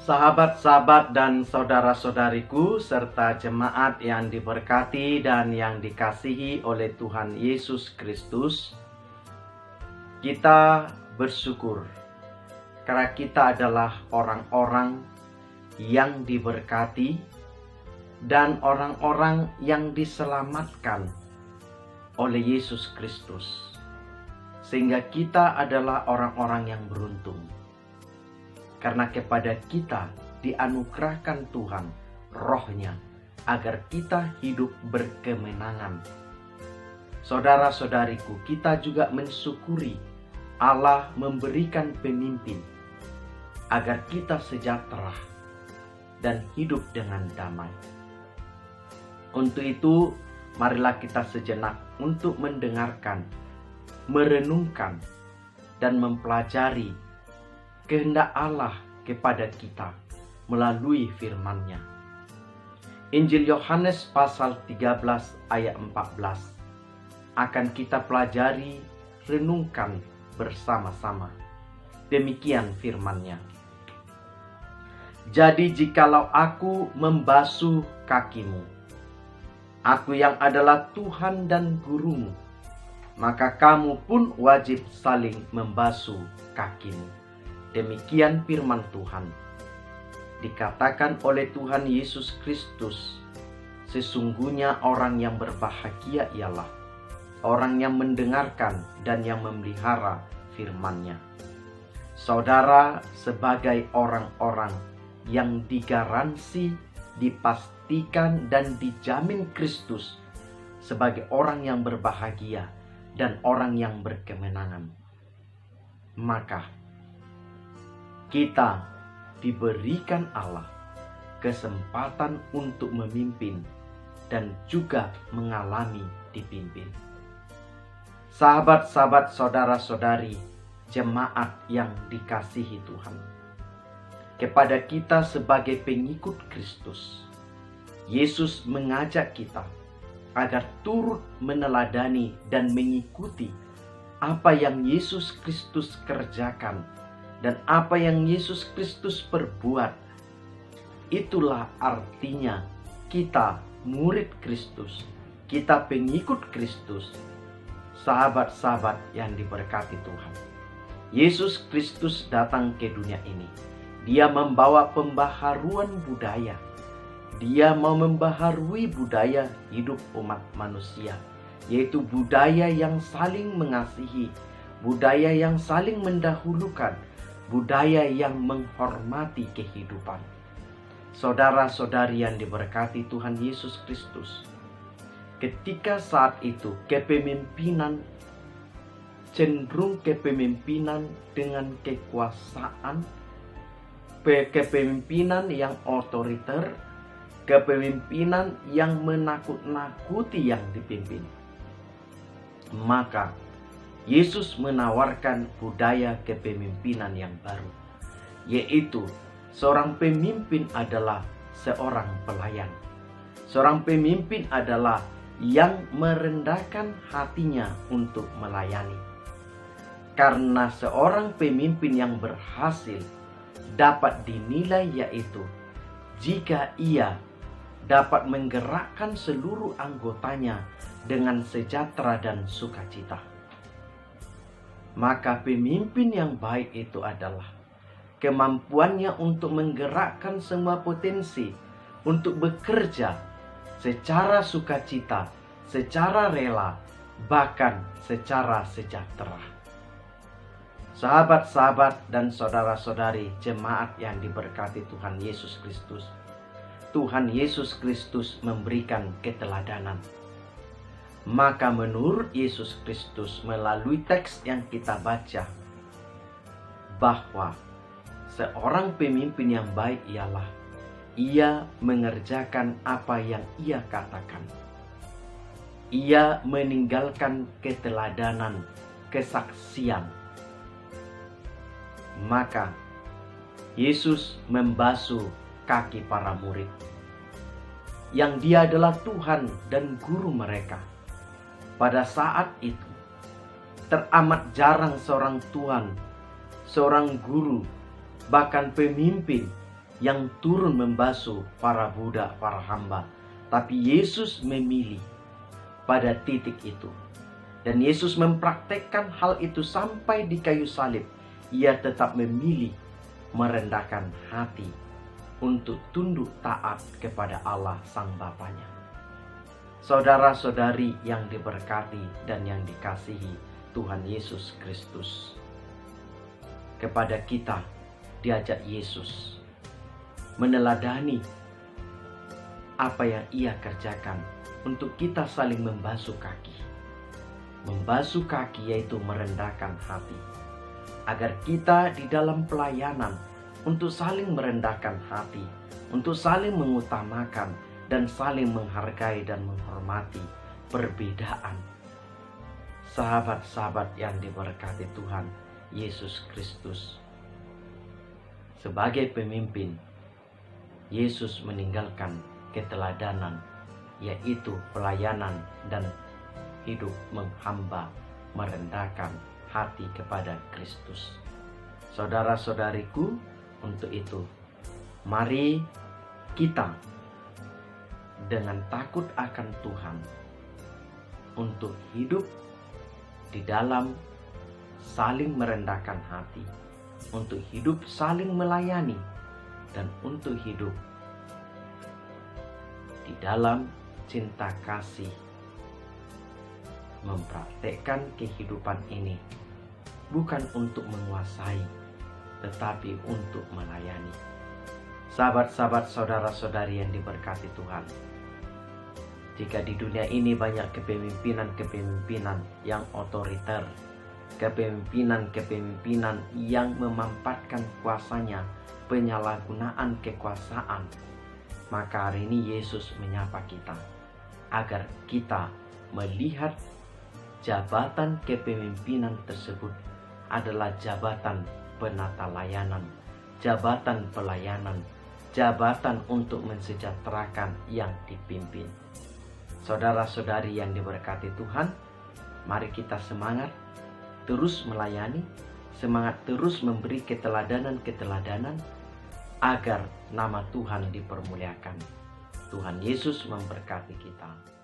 Sahabat-sahabat dan saudara-saudariku serta jemaat yang diberkati dan yang dikasihi oleh Tuhan Yesus Kristus, kita bersyukur karena kita adalah orang-orang yang diberkati dan orang-orang yang diselamatkan oleh Yesus Kristus, sehingga kita adalah orang-orang yang beruntung. Karena kepada kita dianugerahkan Tuhan rohnya agar kita hidup berkemenangan. Saudara-saudariku, kita juga mensyukuri Allah memberikan pemimpin agar kita sejahtera dan hidup dengan damai. Untuk itu, marilah kita sejenak untuk mendengarkan, merenungkan, dan mempelajari kehendak Allah kepada kita melalui firman-Nya. Injil Yohanes pasal 13 ayat 14 akan kita pelajari, renungkan bersama-sama. Demikian firman-Nya. Jadi jikalau aku membasuh kakimu, aku yang adalah Tuhan dan gurumu, maka kamu pun wajib saling membasuh kakimu. Demikian firman Tuhan. Dikatakan oleh Tuhan Yesus Kristus, sesungguhnya orang yang berbahagia ialah orang yang mendengarkan dan yang memelihara firman-Nya. Saudara, sebagai orang-orang yang digaransi, dipastikan dan dijamin Kristus sebagai orang yang berbahagia dan orang yang berkemenangan, maka kita diberikan Allah kesempatan untuk memimpin dan juga mengalami dipimpin. Sahabat-sahabat, saudara-saudari, jemaat yang dikasihi Tuhan, kepada kita sebagai pengikut Kristus, Yesus mengajak kita agar turut meneladani dan mengikuti apa yang Yesus Kristus kerjakan dan apa yang Yesus Kristus perbuat. Itulah artinya kita murid Kristus, kita pengikut Kristus. Sahabat-sahabat yang diberkati Tuhan, Yesus Kristus datang ke dunia ini. Dia membawa pembaharuan budaya. Dia mau membaharui budaya hidup umat manusia, yaitu budaya yang saling mengasihi, budaya yang saling mendahulukan, budaya yang menghormati kehidupan. Saudara-saudari yang diberkati Tuhan Yesus Kristus, ketika saat itu kepemimpinan cenderung kepemimpinan dengan kekuasaan, kepemimpinan yang otoriter, kepemimpinan yang menakut-nakuti yang dipimpin. Maka Yesus menawarkan budaya kepemimpinan yang baru, yaitu seorang pemimpin adalah seorang pelayan. Seorang pemimpin adalah yang merendahkan hatinya untuk melayani. Karena seorang pemimpin yang berhasil dapat dinilai yaitu jika ia dapat menggerakkan seluruh anggotanya dengan sejahtera dan sukacita. Maka pemimpin yang baik itu adalah kemampuannya untuk menggerakkan semua potensi untuk bekerja secara sukacita, secara rela, bahkan secara sejahtera. Sahabat-sahabat dan saudara-saudari jemaat yang diberkati Tuhan Yesus Kristus, Tuhan Yesus Kristus memberikan keteladanan. Maka menurut Yesus Kristus melalui teks yang kita baca, bahwa seorang pemimpin yang baik ialah ia mengerjakan apa yang ia katakan. Ia meninggalkan keteladanan, kesaksian. Maka Yesus membasuh kaki para murid, yang dia adalah Tuhan dan guru mereka. Pada saat itu, teramat jarang seorang Tuhan, seorang guru, bahkan pemimpin yang turun membasuh para budak, para hamba. Tapi Yesus memilih pada titik itu. Dan Yesus mempraktekkan hal itu sampai di kayu salib. Ia tetap memilih merendahkan hati untuk tunduk taat kepada Allah Sang Bapanya. Saudara-saudari yang diberkati dan yang dikasihi Tuhan Yesus Kristus, kepada kita diajak Yesus meneladani apa yang Ia kerjakan untuk kita saling membasuh kaki. Membasuh kaki yaitu merendahkan hati, agar kita di dalam pelayanan untuk saling merendahkan hati, untuk saling mengutamakan dan saling menghargai dan menghormati perbedaan. Sahabat-sahabat yang diberkati Tuhan Yesus Kristus, sebagai pemimpin, Yesus meninggalkan keteladanan, yaitu pelayanan dan hidup menghamba, merendahkan hati kepada Kristus. Saudara-saudariku, untuk itu, mari kita dengan takut akan Tuhan untuk hidup di dalam saling merendahkan hati, untuk hidup saling melayani, dan untuk hidup di dalam cinta kasih, mempraktekkan kehidupan ini bukan untuk menguasai, tetapi untuk melayani. Sahabat-sahabat, saudara-saudari yang diberkati Tuhan, jika di dunia ini banyak kepemimpinan-kepemimpinan yang otoriter, kepemimpinan-kepemimpinan yang memampatkan kuasanya, penyalahgunaan kekuasaan, maka hari ini Yesus menyapa kita agar kita melihat jabatan kepemimpinan tersebut adalah jabatan penata layanan, jabatan pelayanan, jabatan untuk mensejahterakan yang dipimpin. Saudara-saudari yang diberkati Tuhan, mari kita semangat terus melayani, semangat terus memberi keteladanan-keteladanan agar nama Tuhan dipermuliakan. Tuhan Yesus memberkati kita.